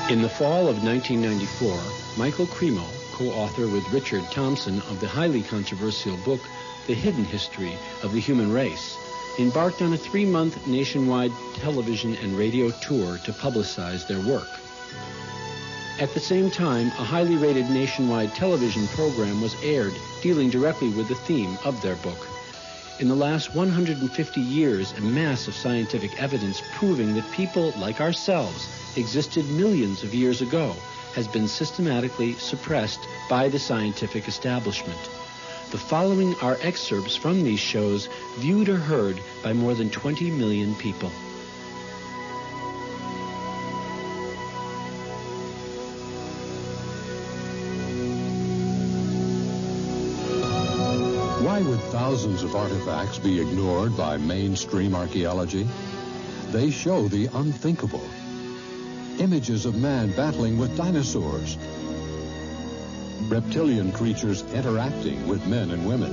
In the fall of 1994, Michael Cremo, co-author with Richard Thompson of the highly controversial book, The Hidden History of the Human Race, embarked on a 3-month nationwide television and radio tour to publicize their work. At the same time, a highly rated nationwide television program was aired dealing directly with the theme of their book. In the last 150 years, a mass of scientific evidence proving that people like ourselves existed millions of years ago has been systematically suppressed by the scientific establishment. The following are excerpts from these shows viewed or heard by more than 20 million people. Why would thousands of artifacts be ignored by mainstream archaeology? They show the unthinkable. Images of man battling with dinosaurs. Reptilian creatures interacting with men and women.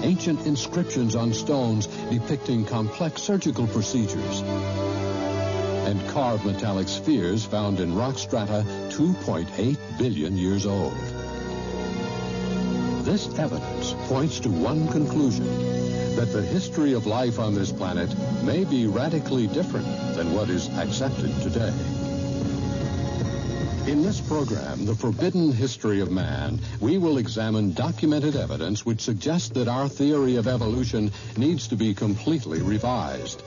Ancient inscriptions on stones depicting complex surgical procedures. And carved metallic spheres found in rock strata 2.8 billion years old. This evidence points to one conclusion, that the history of life on this planet may be radically different than what is accepted today. In this program, The Forbidden History of Man, we will examine documented evidence which suggests that our theory of evolution needs to be completely revised.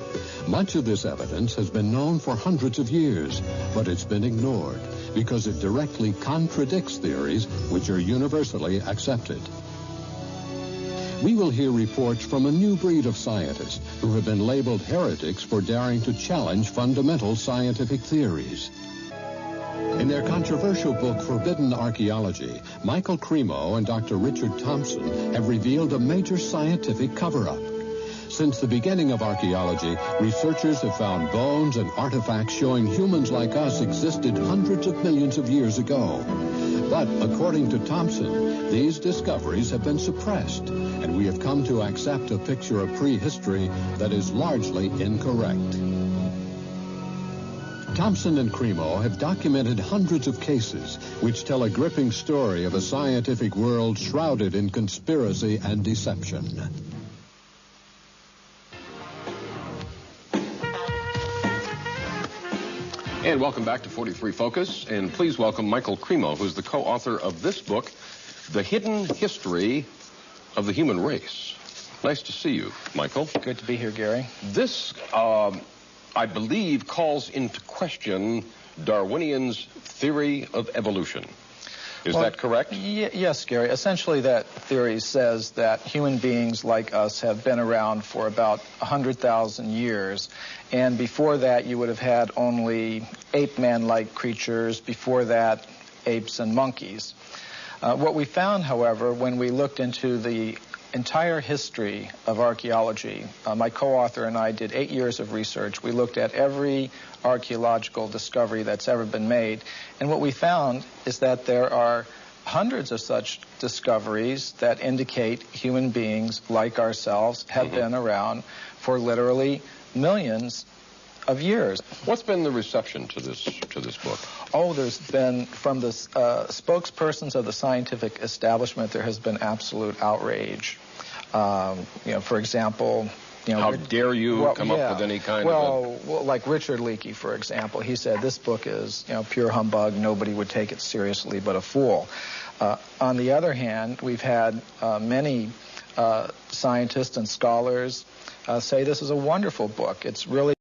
Much of this evidence has been known for hundreds of years, but it's been ignored because it directly contradicts theories which are universally accepted. We will hear reports from a new breed of scientists who have been labeled heretics for daring to challenge fundamental scientific theories. In their controversial book, Forbidden Archaeology, Michael Cremo and Dr. Richard Thompson have revealed a major scientific cover-up. Since the beginning of archaeology, researchers have found bones and artifacts showing humans like us existed hundreds of millions of years ago. But according to Thompson, these discoveries have been suppressed, and we have come to accept a picture of prehistory that is largely incorrect. Thompson and Cremo have documented hundreds of cases which tell a gripping story of a scientific world shrouded in conspiracy and deception. And welcome back to 43 Focus, and please welcome Michael Cremo, who's the co-author of this book, The Hidden History of the Human Race. Nice to see you, Michael. Good to be here, Gary. This, I believe, calls into question Darwinian's theory of evolution. Is that correct? Yes, Gary. Essentially, that theory says that human beings like us have been around for about 100,000 years. And before that, you would have had only ape-man-like creatures. Before that, apes and monkeys. What we found, however, when we looked into the entire history of archaeology, my co-author and I did 8 years of research. We looked at every archaeological discovery that's ever been made. And what we found is that there are hundreds of such discoveries that indicate human beings like ourselves have been around for literally millions of years. What's been the reception to this book? Oh, there's been, from the spokespersons of the scientific establishment, there has been absolute outrage. For example, how dare you come up with any kind of Well, like Richard Leakey, for example, he said this book is pure humbug. Nobody would take it seriously but a fool. On the other hand, we've had many scientists and scholars say this is a wonderful book. It's really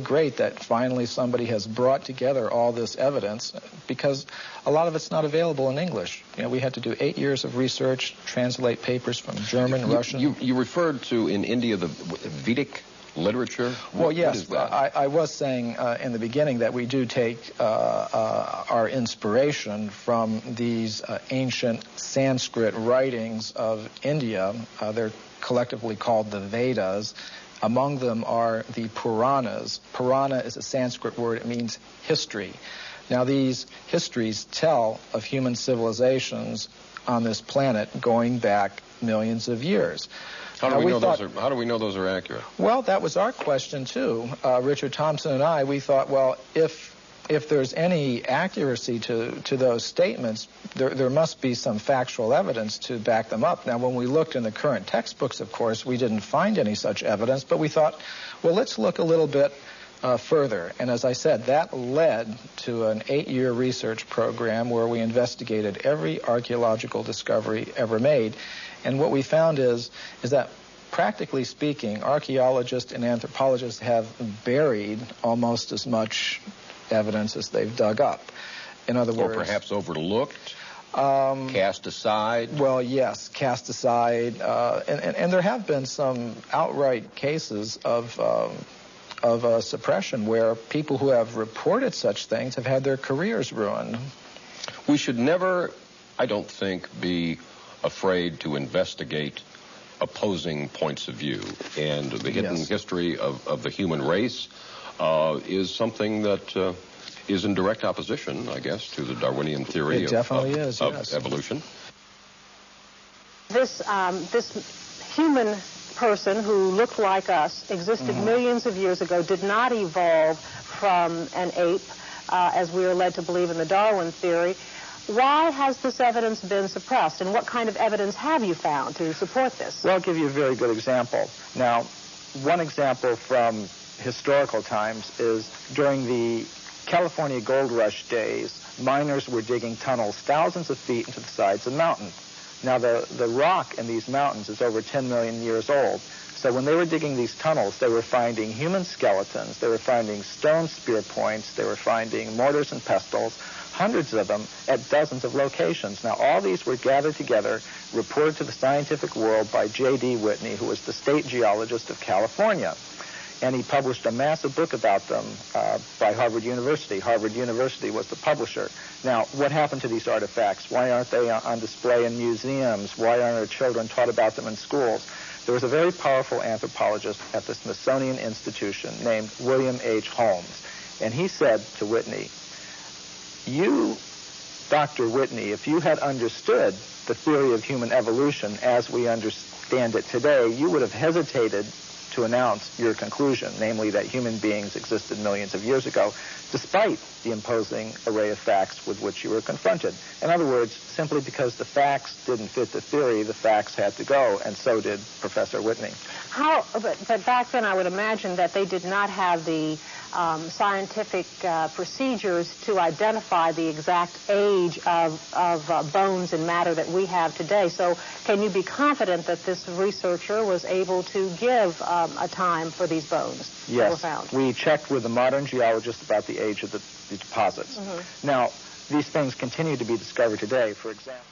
great that finally somebody has brought together all this evidence, because a lot of it's not available in English. We had to do 8 years of research, translate papers from German, Russian. You referred to, in India, the Vedic literature? Well, yes. What is that? I was saying in the beginning that we do take our inspiration from these ancient Sanskrit writings of India. They're collectively called the Vedas. Among them are the Puranas. Purana is a Sanskrit word. It means history. Now, these histories tell of human civilizations on this planet going back millions of years. How do we know those are accurate? Well, that was our question, too. Richard Thompson and I, we thought, well, if if there's any accuracy to those statements, there must be some factual evidence to back them up. Now, when we looked in the current textbooks, of course, we didn't find any such evidence, but we thought, well, let's look a little bit further. And as I said, that led to an 8-year research program where we investigated every archaeological discovery ever made. And what we found is that, practically speaking, archaeologists and anthropologists have buried almost as much evidence as they've dug up. In other words... Or perhaps overlooked, cast aside? Well, yes, cast aside. And there have been some outright cases of suppression where people who have reported such things have had their careers ruined. We should never, I don't think, be afraid to investigate opposing points of view. And the hidden history of the human race is something that is in direct opposition, I guess, to the Darwinian theory of evolution. This human person who looked like us, existed millions of years ago, did not evolve from an ape, as we are led to believe in the Darwin theory. Why has this evidence been suppressed, and what kind of evidence have you found to support this? Well, I'll give you a very good example. Now, one example from historical times is during the California gold rush days, miners were digging tunnels thousands of feet into the sides of mountains. Now, the rock in these mountains is over 10 million years old. So when they were digging these tunnels, they were finding human skeletons, they were finding stone spear points, they were finding mortars and pestles, hundreds of them at dozens of locations. Now, all these were gathered together, reported to the scientific world by J.D. Whitney, who was the state geologist of California. And he published a massive book about them by Harvard University. Harvard University was the publisher. Now, what happened to these artifacts? Why aren't they on display in museums? Why aren't our children taught about them in schools? There was a very powerful anthropologist at the Smithsonian Institution named William H. Holmes. And he said to Whitney, you, Dr. Whitney, if you had understood the theory of human evolution as we understand it today, you would have hesitated to announce your conclusion, namely that human beings existed millions of years ago, despite the imposing array of facts with which you were confronted. In other words, simply because the facts didn't fit the theory, the facts had to go, and so did Professor Whitney. But back then I would imagine that they did not have the scientific procedures to identify the exact age of bones and matter that we have today. So can you be confident that this researcher was able to give a time for these bones that were found? Yes, we checked with the modern geologists about the age of the deposits. Now, these things continue to be discovered today, for example.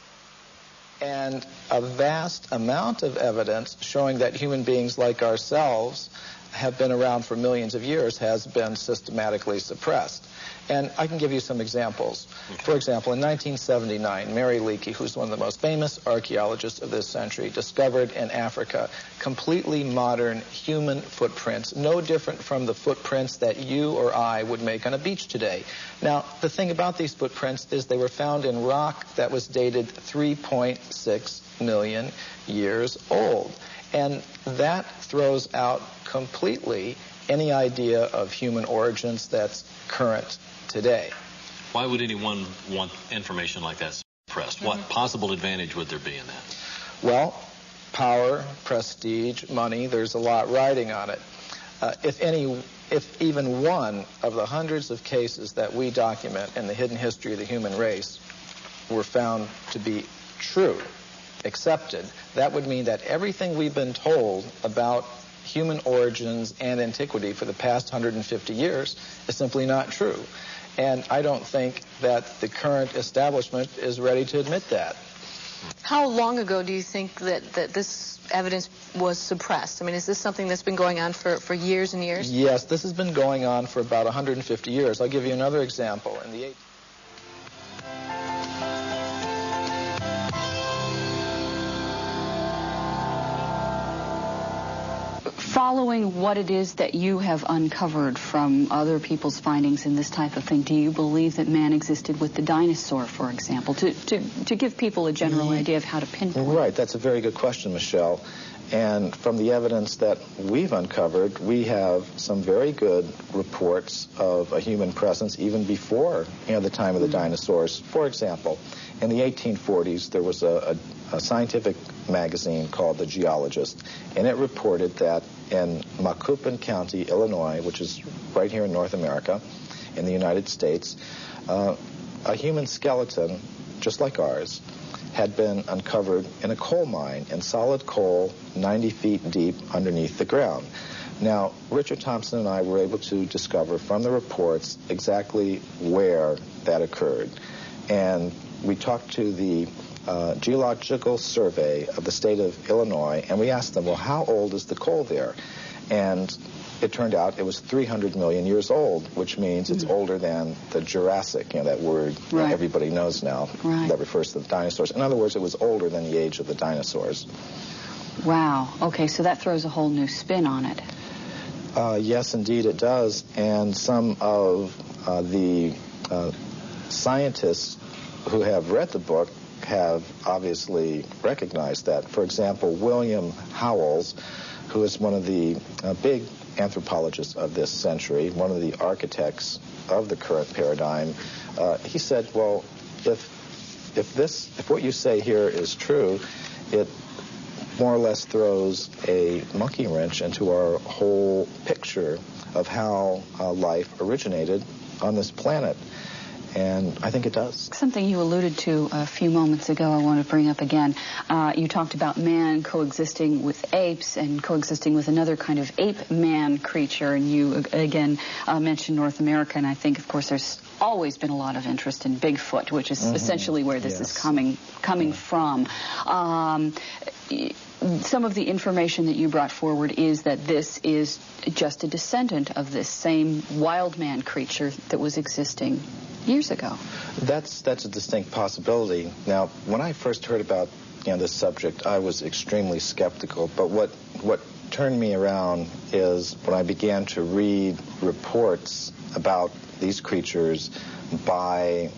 And a vast amount of evidence showing that human beings like ourselves have been around for millions of years has been systematically suppressed. And I can give you some examples. For example, in 1979, Mary Leakey, who's one of the most famous archaeologists of this century, discovered in Africa completely modern human footprints, no different from the footprints that you or I would make on a beach today. Now, the thing about these footprints is they were found in rock that was dated 3.6 million years old. And that throws out completely any idea of human origins that's current today. Why would anyone want information like that suppressed? What possible advantage would there be in that? Well, power, prestige, money, there's a lot riding on it. If even one of the hundreds of cases that we document in the hidden history of the human race were found to be true, accepted, that would mean that everything we've been told about human origins and antiquity for the past 150 years is simply not true. And I don't think that the current establishment is ready to admit that. How long ago do you think that this evidence was suppressed? I mean, is this something that's been going on for years and years? Yes, this has been going on for about 150 years. I'll give you another example. In the Following what it is that you have uncovered from other people's findings in this type of thing, do you believe that man existed with the dinosaur, for example, to give people a general idea of how to pinpoint? Right, that's a very good question, Michelle. And from the evidence that we've uncovered, we have some very good reports of a human presence even before, the time of the dinosaurs. For example, in the 1840s, there was a scientific magazine called The Geologist, and it reported that in Macoupin County, Illinois, which is right here in North America, in the United States, a human skeleton, just like ours, had been uncovered in a coal mine, in solid coal, 90 feet deep underneath the ground. Now, Richard Thompson and I were able to discover from the reports exactly where that occurred. And we talked to the Geological Survey of the state of Illinois, and we asked them, well, how old is the coal there? And it turned out it was 300 million years old, which means it's older than the Jurassic, that word that everybody knows now that refers to the dinosaurs. In other words, it was older than the age of the dinosaurs. Wow. Okay, so that throws a whole new spin on it. Yes, indeed it does. And some of the scientists who have read the book have obviously recognized that. For example, William Howells, who is one of the big anthropologists of this century, one of the architects of the current paradigm, he said, well, if what you say here is true, it more or less throws a monkey wrench into our whole picture of how life originated on this planet. And I think it does. Something you alluded to a few moments ago I want to bring up again. You talked about man coexisting with apes and coexisting with another kind of ape-man creature, and you again mentioned North America, and I think, of course, there's always been a lot of interest in Bigfoot, which is essentially where this is coming from. Some of the information that you brought forward is that this is just a descendant of this same wild man creature that was existing years ago. That's a distinct possibility. Now, when I first heard about this subject, I was extremely skeptical. But what turned me around is when I began to read reports about these creatures by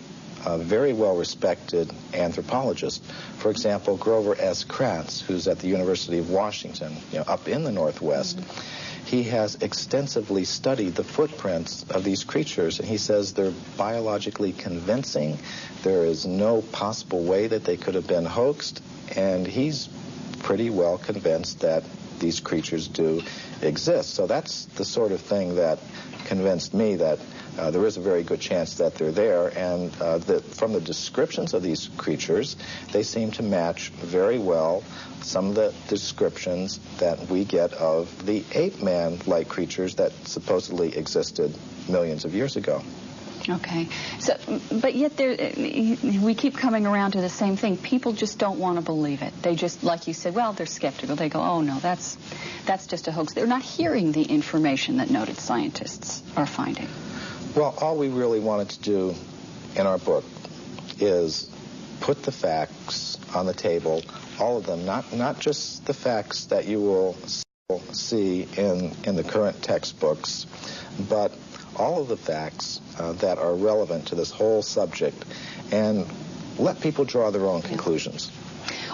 very well-respected anthropologists. For example, Grover S. Kratz, who's at the University of Washington, up in the Northwest. He has extensively studied the footprints of these creatures, and he says they're biologically convincing. There is no possible way that they could have been hoaxed, and he's pretty well convinced that these creatures do exist. So that's the sort of thing that convinced me that there is a very good chance that they're there, and from the descriptions of these creatures, they seem to match very well some of the descriptions that we get of the ape-man-like creatures that supposedly existed millions of years ago. Okay. So, but yet we keep coming around to the same thing. People just don't want to believe it. They just, like you said, well, they're skeptical. They go, oh, no, that's just a hoax. They're not hearing the information that noted scientists are finding. Well, all we really wanted to do in our book is put the facts on the table, all of them, not just the facts that you will see in the current textbooks, but all of the facts that are relevant to this whole subject, and let people draw their own conclusions.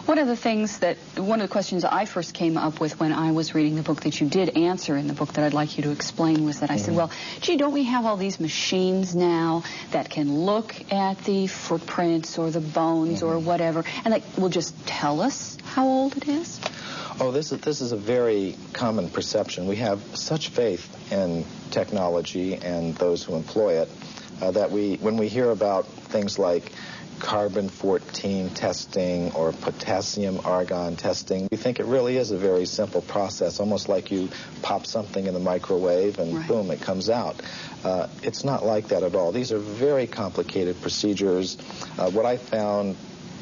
One of the questions I first came up with when I was reading the book that you did answer in the book that I'd like you to explain was that I said, well, gee, don't we have all these machines now that can look at the footprints or the bones or whatever, and that will just tell us how old it is? Oh, this is a very common perception. We have such faith in technology and those who employ it that when we hear about things like carbon-14 testing or potassium-argon testing, we think it really is a very simple process, almost like you pop something in the microwave and boom, it comes out. It's not like that at all. These are very complicated procedures. What I found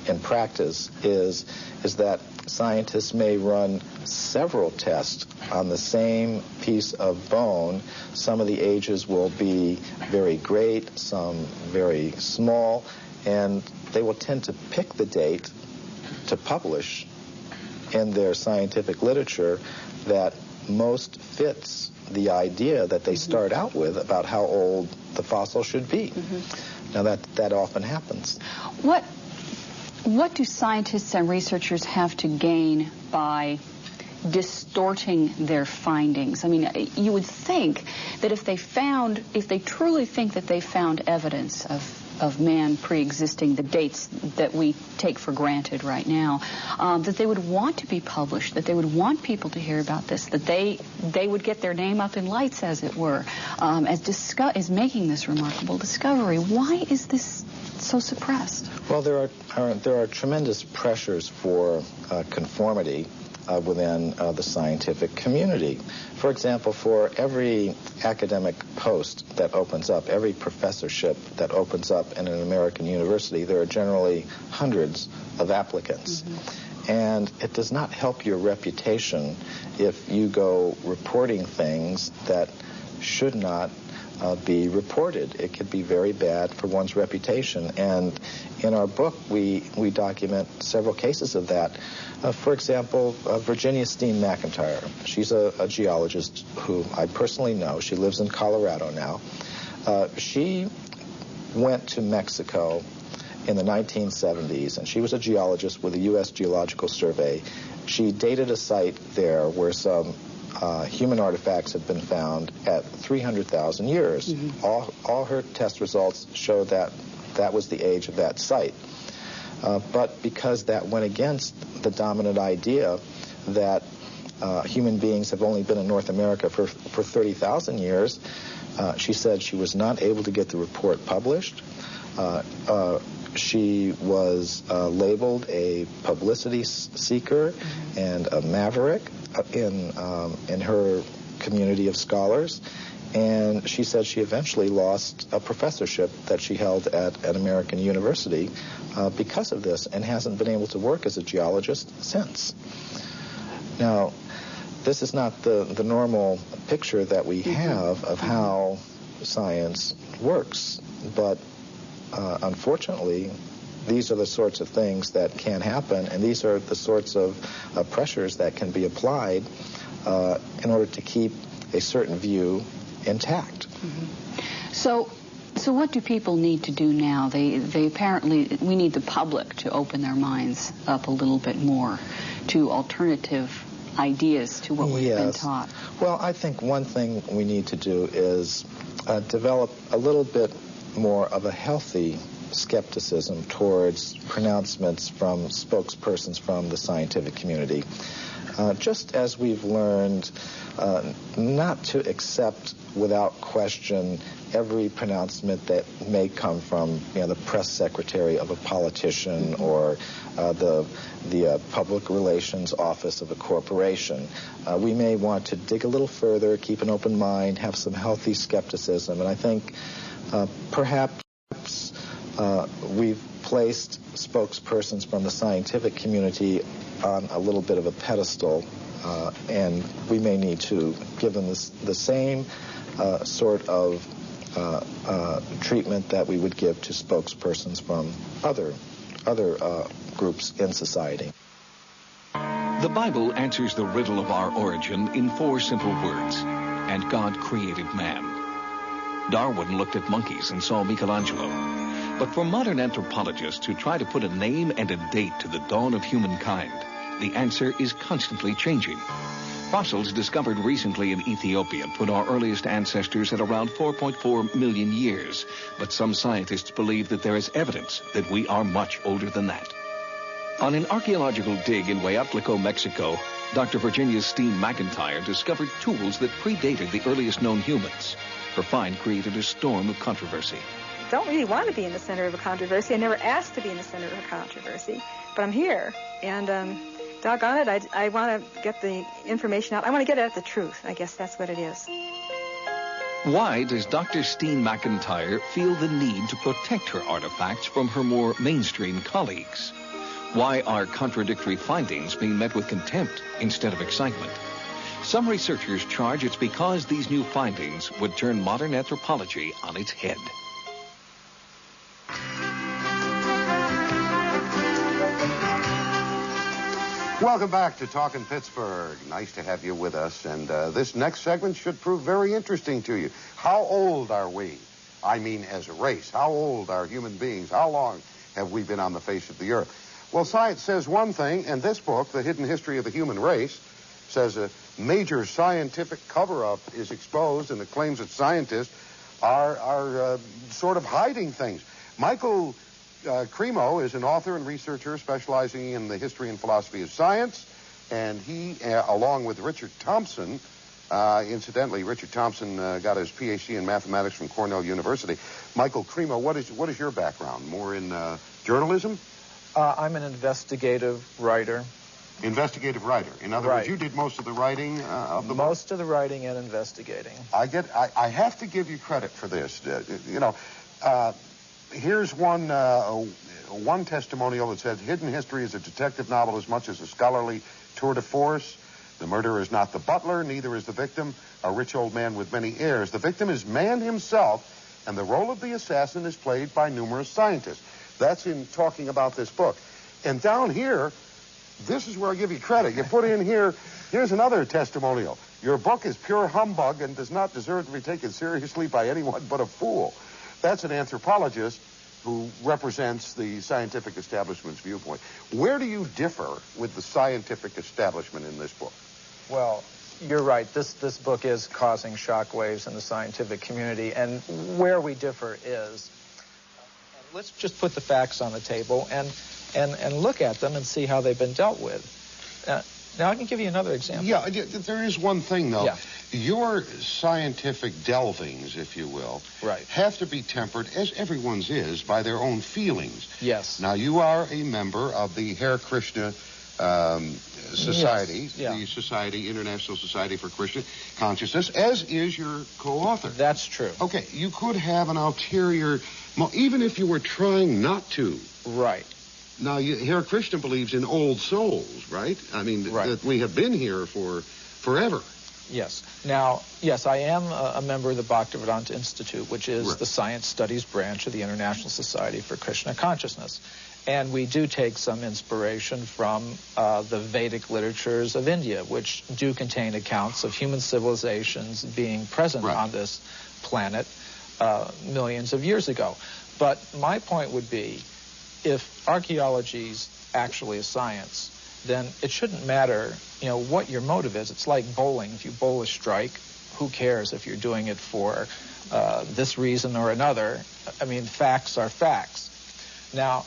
in practice is that scientists may run several tests on the same piece of bone. Some of the ages will be very great, some very small, and they will tend to pick the date to publish in their scientific literature that most fits the idea that they start out with about how old the fossil should be. Now that often happens. What do scientists and researchers have to gain by distorting their findings? I mean, you would think that if they truly think that they found evidence of man pre-existing the dates that we take for granted right now, that they would want to be published, that they would want people to hear about this, that they would get their name up in lights, as it were, as making this remarkable discovery. Why is this so suppressed? Well, there are tremendous pressures for conformity within the scientific community. For example, for every academic post that opens up, every professorship that opens up in an American university, there are generally hundreds of applicants. And it does not help your reputation if you go reporting things that should not be reported. It could be very bad for one's reputation. And in our book, we document several cases of that. For example, Virginia Steen McIntyre. She's a geologist who I personally know. She lives in Colorado now. She went to Mexico in the 1970s, and she was a geologist with the U.S. Geological Survey. She dated a site there where some human artifacts have been found at 300,000 years. All her test results show that was the age of that site. But because that went against the dominant idea that human beings have only been in North America for 30,000 years, she said she was not able to get the report published. She was labeled a publicity seeker and a maverick in her community of scholars. And she said she eventually lost a professorship that she held at an American university because of this, and hasn't been able to work as a geologist since. Now, this is not the normal picture that we have of how science works, but unfortunately, these are the sorts of things that can happen, and these are the sorts of pressures that can be applied in order to keep a certain view intact. So what do people need to do now? They apparently, we need the public to open their minds up a little bit more to alternative ideas to what we've been taught. Well, I think one thing we need to do is develop a little bit more of a healthy skepticism towards pronouncements from spokespersons from the scientific community. Just as we've learned not to accept without question every pronouncement that may come from the press secretary of a politician or the public relations office of a corporation. We may want to dig a little further, keep an open mind, have some healthy skepticism, and I think perhaps we've placed spokespersons from the scientific community on a little bit of a pedestal, and we may need to give them the same sort of treatment that we would give to spokespersons from other groups in society. The Bible answers the riddle of our origin in 4 simple words: and God created man. Darwin looked at monkeys and saw Michelangelo. But for modern anthropologists who try to put a name and a date to the dawn of humankind, the answer is constantly changing. Fossils discovered recently in Ethiopia put our earliest ancestors at around 4.4 million years, but some scientists believe that there is evidence that we are much older than that. On an archaeological dig in Hueyatlico, Mexico, Dr. Virginia Steen McIntyre discovered tools that predated the earliest known humans. Her find created a storm of controversy. I don't really want to be in the center of a controversy. I never asked to be in the center of a controversy, but I'm here, and doggone it, I want to get the information out. I want to get at the truth. I guess that's what it is. Why does Dr. Steen McIntyre feel the need to protect her artifacts from her more mainstream colleagues? Why are contradictory findings being met with contempt instead of excitement? Some researchers charge it's because these new findings would turn modern anthropology on its head. Welcome back to Talkin' Pittsburgh. Nice to have you with us. And this next segment should prove very interesting to you. How old are we? I mean, as a race. How old are human beings? How long have we been on the face of the earth? Well, science says one thing, and this book, The Hidden History of the Human Race, says a major scientific cover-up is exposed, and the claims that scientists are sort of hiding things. Michael Cremo is an author and researcher specializing in the history and philosophy of science, and he, along with Richard Thompson, incidentally, Richard Thompson got his PhD in mathematics from Cornell University. Michael Cremo, what is your background? More in journalism? I'm an investigative writer. Investigative writer. In other words, you did most of the writing of the book? Most of the writing and investigating. I have to give you credit for this. Here's one testimonial that says, Hidden History is a detective novel as much as a scholarly tour de force. The murderer is not the butler, neither is the victim, a rich old man with many heirs. The victim is man himself, and the role of the assassin is played by numerous scientists. That's in talking about this book. And down here, this is where I give you credit. You put in here, here's another testimonial. Your book is pure humbug and does not deserve to be taken seriously by anyone but a fool. That's an anthropologist who represents the scientific establishment's viewpoint. Where do you differ with the scientific establishment in this book? Well, you're right. This book is causing shockwaves in the scientific community, and where we differ is, let's just put the facts on the table and look at them and see how they've been dealt with. Now, I can give you another example. Yeah, there is one thing, though. Yeah. Your scientific delvings, if you will, have to be tempered, as everyone's is, by their own feelings. Yes. Now, you are a member of the Hare Krishna Society, yes. the International Society for Krishna Consciousness, as is your co-author. That's true. Okay, you could have an ulterior, even if you were trying not to. Right. Now, Hare Krishna believes in old souls, right? I mean, that we have been here for forever. Yes. Now, yes, I am a member of the Bhaktivedanta Institute, which is the science studies branch of the International Society for Krishna Consciousness. And we do take some inspiration from the Vedic literatures of India, which do contain accounts of human civilizations being present on this planet millions of years ago. But my point would be, if archaeology is actually a science, then it shouldn't matter, what your motive is. It's like bowling. If you bowl a strike, who cares if you're doing it for this reason or another? I mean, facts are facts. Now,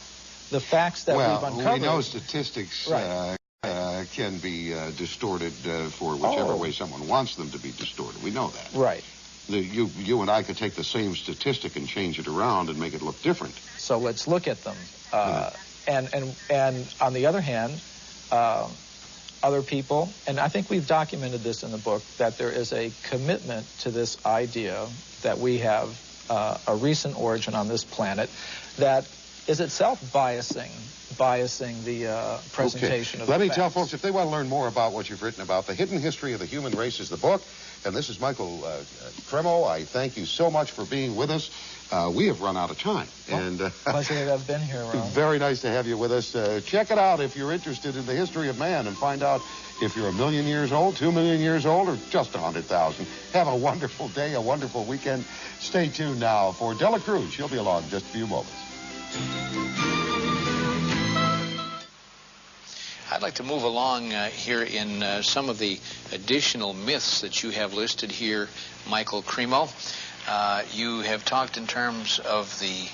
the facts that we've uncovered... Well, we know statistics can be distorted for whichever way someone wants them to be distorted. We know that. Right. You and I could take the same statistic and change it around and make it look different. So let's look at them. And on the other hand, other people, and I think we've documented this in the book, that there is a commitment to this idea that we have a recent origin on this planet that is itself biasing the presentation of the Let me facts. tell folks, if they want to learn more about what you've written about, The Hidden History of the Human Race is the book. And this is Michael Cremo. I thank you so much for being with us. We have run out of time. Pleasure to have been here, Ron. Very nice to have you with us. Check it out if you're interested in the history of man and find out if you're 1 million years old, 2 million years old, or just 100,000. Have a wonderful day, a wonderful weekend. Stay tuned now for Dela Cruz. She'll be along in just a few moments. I'd like to move along here in some of the additional myths that you have listed here, Michael Cremo. You have talked in terms of the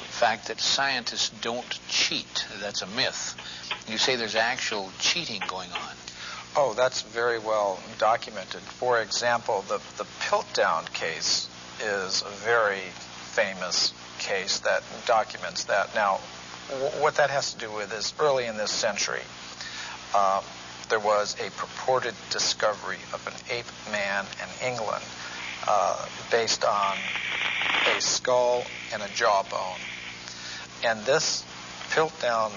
fact that scientists don't cheat. That's a myth. You say there's actual cheating going on. Oh, that's very well documented. For example, the Piltdown case is a very famous case that documents that. Now, what that has to do with is early in this century, there was a purported discovery of an ape man in England based on a skull and a jawbone. And this Piltdown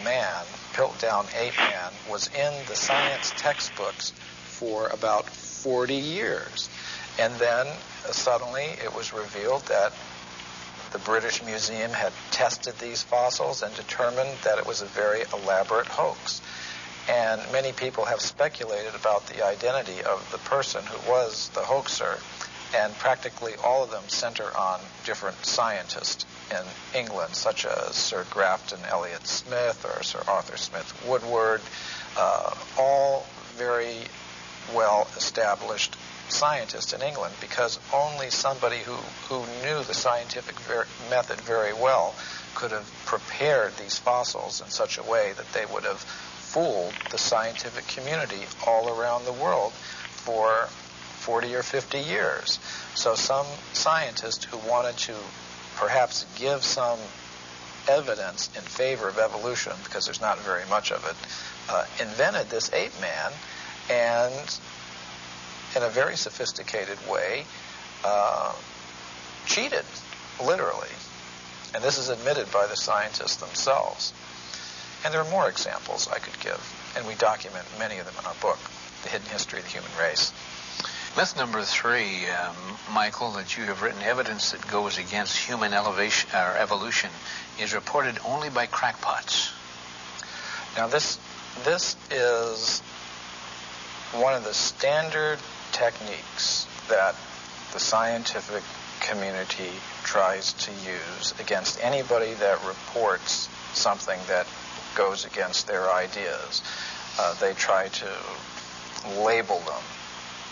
ape man, was in the science textbooks for about 40 years. And then suddenly it was revealed that the British Museum had tested these fossils and determined that it was a very elaborate hoax. And many people have speculated about the identity of the person who was the hoaxer, and practically all of them center on different scientists in England, such as Sir Grafton Elliott Smith or Sir Arthur Smith Woodward, all very well-established scientists in England, because only somebody who knew the scientific method very well could have prepared these fossils in such a way that they would have fooled the scientific community all around the world for 40 or 50 years. So some scientist who wanted to perhaps give some evidence in favor of evolution, because there's not very much of it, invented this ape man, and in a very sophisticated way cheated, literally. And this is admitted by the scientists themselves. And there are more examples I could give, and we document many of them in our book, The Hidden History of the Human Race. Myth number 3, Michael, that you have written, evidence that goes against human evolution is reported only by crackpots. Now this is one of the standard techniques that the scientific community tries to use against anybody that reports something that goes against their ideas. They try to label them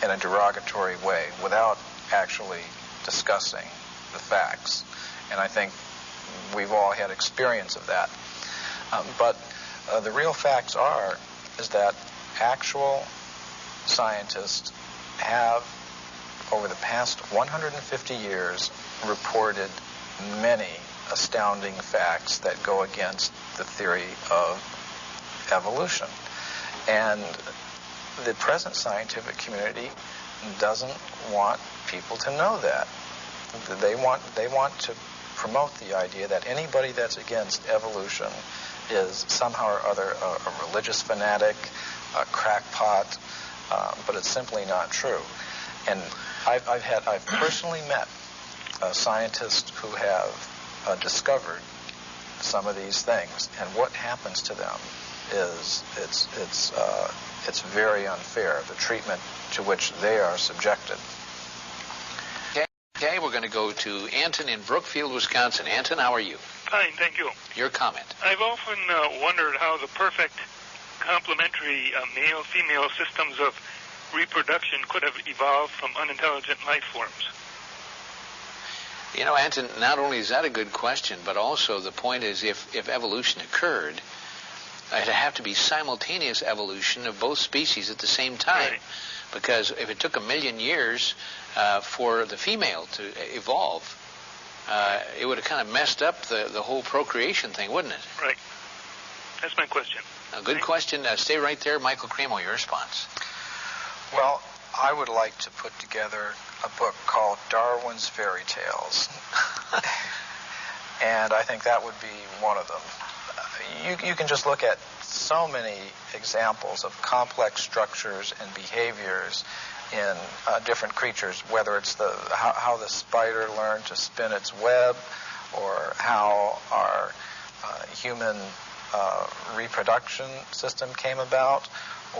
in a derogatory way without actually discussing the facts. And I think we've all had experience of that. But the real facts is that actual scientists have, over the past 150 years, reported many astounding facts that go against the theory of evolution. And the present scientific community doesn't want people to know that. They want to promote the idea that anybody that's against evolution is somehow or other a religious fanatic, a crackpot, but it's simply not true. And I've personally met scientists who have discovered some of these things, and what happens to them is it's very unfair, the treatment to which they are subjected. Okay, we're going to go to Anton in Brookfield, Wisconsin. Anton, how are you? Fine, thank you. Your comment. I've often wondered how the perfect complementary male-female systems of reproduction could have evolved from unintelligent life forms. You know, Anton, not only is that a good question, but also the point is if evolution occurred, it'd have to be simultaneous evolution of both species at the same time. Right. Because if it took 1 million years for the female to evolve, it would have kind of messed up the whole procreation thing, wouldn't it? Right. That's my question. A good question. Stay right there. Michael Cremo, your response. Well, I would like to put together a book called Darwin's Fairy Tales. And I think that would be one of them. You can just look at so many examples of complex structures and behaviors in different creatures, whether it's how the spider learned to spin its web, or how our human reproduction system came about,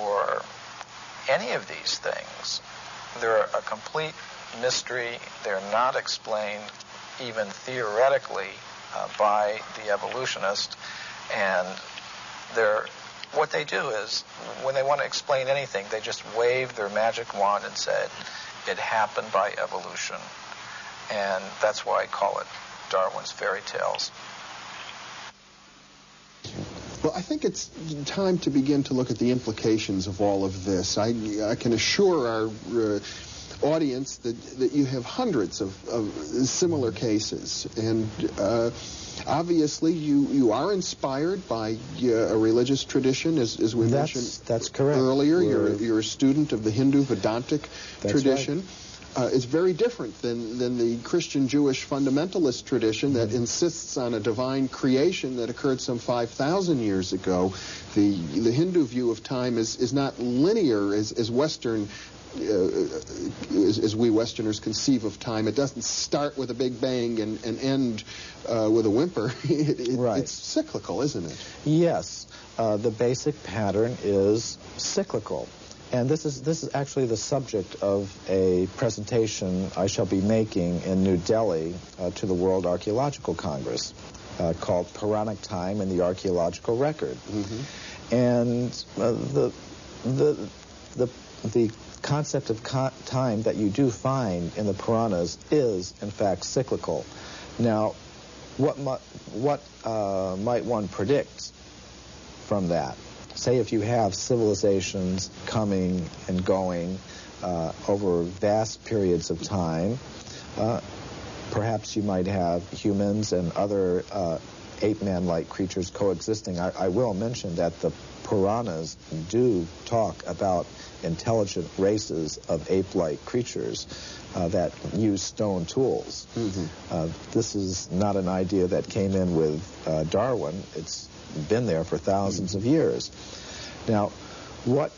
or any of these things. They're a complete mystery. They're not explained even theoretically by the evolutionist, and what they do is, when they want to explain anything, they just wave their magic wand and said, it happened by evolution. And that's why I call it Darwin's Fairy Tales. Well, I think it's time to begin to look at the implications of all of this. I can assure our audience that you have hundreds of similar cases, and obviously you are inspired by a religious tradition, as we mentioned. That's correct. Earlier. You're a student of the Hindu Vedantic tradition. Right. It's very different than the Christian Jewish fundamentalist tradition that insists on a divine creation that occurred some 5,000 years ago. The Hindu view of time is not linear as Western, as we Westerners conceive of time. It doesn't start with a big bang and end with a whimper. Right. It's cyclical, isn't it? Yes. the basic pattern is cyclical. And this is actually the subject of a presentation I shall be making in New Delhi to the World Archaeological Congress called Puranic Time and the Archaeological Record. Mm-hmm. And the concept of time that you do find in the Puranas is, in fact, cyclical. Now, what might one predict from that? Say if you have civilizations coming and going over vast periods of time, perhaps you might have humans and other ape-man-like creatures coexisting. I will mention that the Puranas do talk about intelligent races of ape-like creatures that use stone tools. Mm-hmm. This is not an idea that came in with Darwin. It's been there for thousands of years. Now, what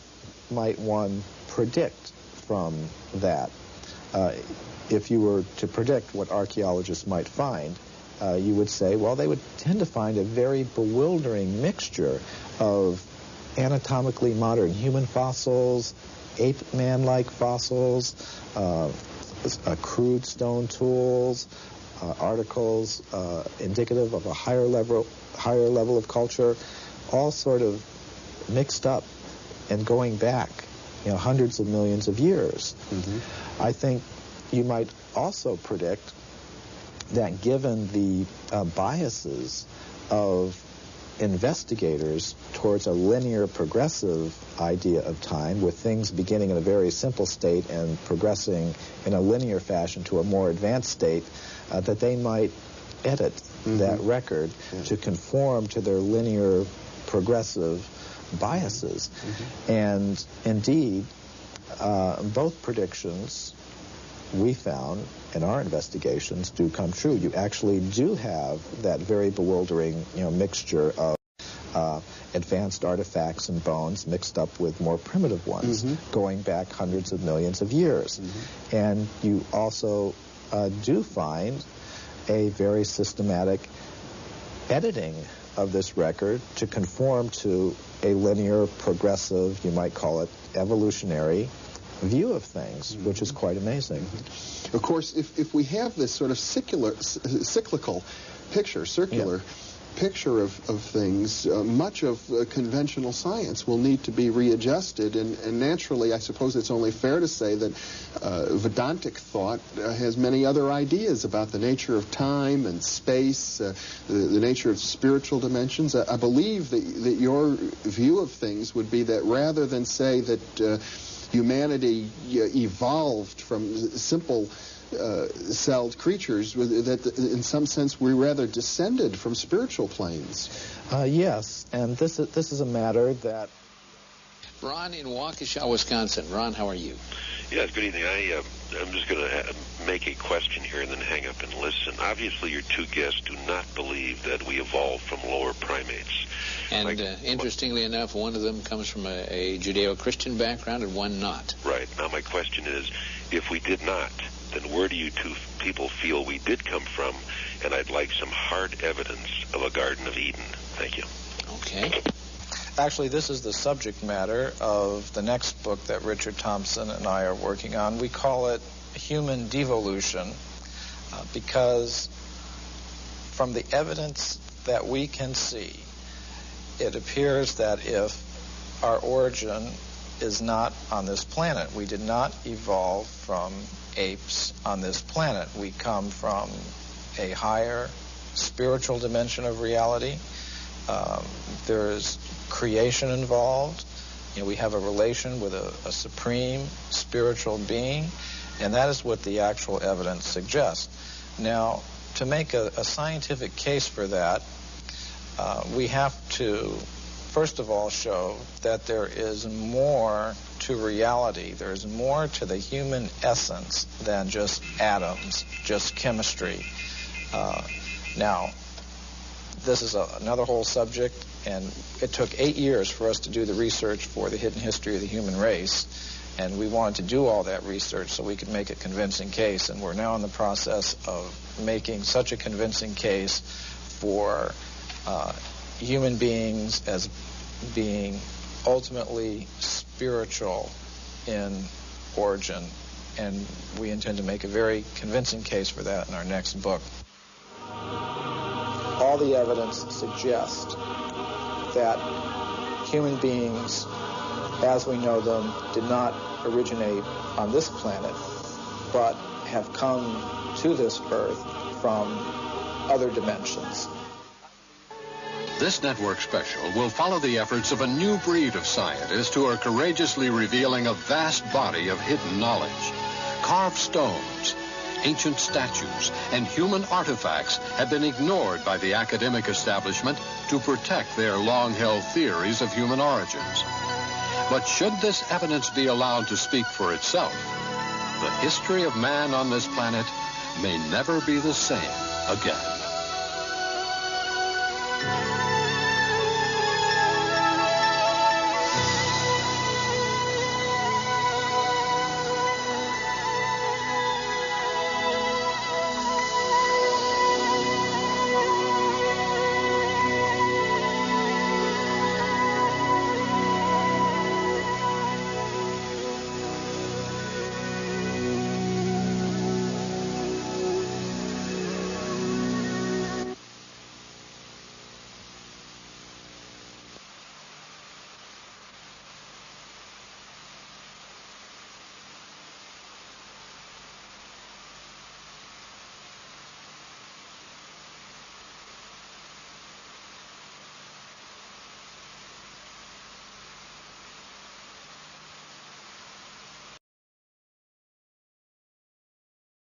might one predict from that? If you were to predict what archaeologists might find, you would say, well, they would tend to find a very bewildering mixture of anatomically modern human fossils, ape-man-like fossils, crude stone tools, articles indicative of a higher level of culture, all sort of mixed up and going back, hundreds of millions of years. Mm-hmm. I think you might also predict that given the biases of investigators towards a linear progressive idea of time, with things beginning in a very simple state and progressing in a linear fashion to a more advanced state, that they might edit mm-hmm. that record to conform to their linear progressive biases. Mm-hmm. And indeed, both predictions we found in our investigations do come true. You actually do have that very bewildering, mixture of advanced artifacts and bones mixed up with more primitive ones, mm-hmm. going back hundreds of millions of years. Mm-hmm. And you also do find a very systematic editing of this record to conform to a linear, progressive, you might call it evolutionary view of things, mm-hmm. which is quite amazing. Mm-hmm. Of course, if we have this sort of cyclical picture, circular picture of things, much of conventional science will need to be readjusted, and naturally, I suppose it's only fair to say that Vedantic thought has many other ideas about the nature of time and space, the nature of spiritual dimensions. I believe that your view of things would be that rather than say that humanity evolved from simple celled creatures, that in some sense we rather descended from spiritual planes. Yes, and this is a matter that... Ron in Waukesha, Wisconsin. Ron, how are you? Yes, good evening. I'm just going to make a question here and then hang up and listen. Obviously, your two guests do not believe that we evolved from lower primates. And interestingly enough, one of them comes from a Judeo-Christian background and one not. Right. Now, my question is, if we did not, then where do you two people feel we did come from? And I'd like some hard evidence of a Garden of Eden. Thank you. Okay. Actually, this is the subject matter of the next book that Richard Thompson and I are working on. We call it Human Devolution because from the evidence that we can see, it appears that if our origin is not on this planet, we did not evolve from apes on this planet. We come from a higher spiritual dimension of reality. There's creation involved. We have a relation with a supreme spiritual being, and that is what the actual evidence suggests. Now, to make a scientific case for that, we have to, first of all, show that there is more to reality. There is more to the human essence than just atoms, just chemistry. Now, this is another whole subject, and it took 8 years for us to do the research for the hidden history of the human race, and we wanted to do all that research so we could make a convincing case, and we're now in the process of making such a convincing case for human beings as being ultimately spiritual in origin, and we intend to make a very convincing case for that in our next book. All the evidence suggests that human beings, as we know them, did not originate on this planet, but have come to this Earth from other dimensions. This network special will follow the efforts of a new breed of scientists who are courageously revealing a vast body of hidden knowledge. Carved stones, ancient statues, and human artifacts have been ignored by the academic establishment to protect their long-held theories of human origins. But should this evidence be allowed to speak for itself, the history of man on this planet may never be the same again.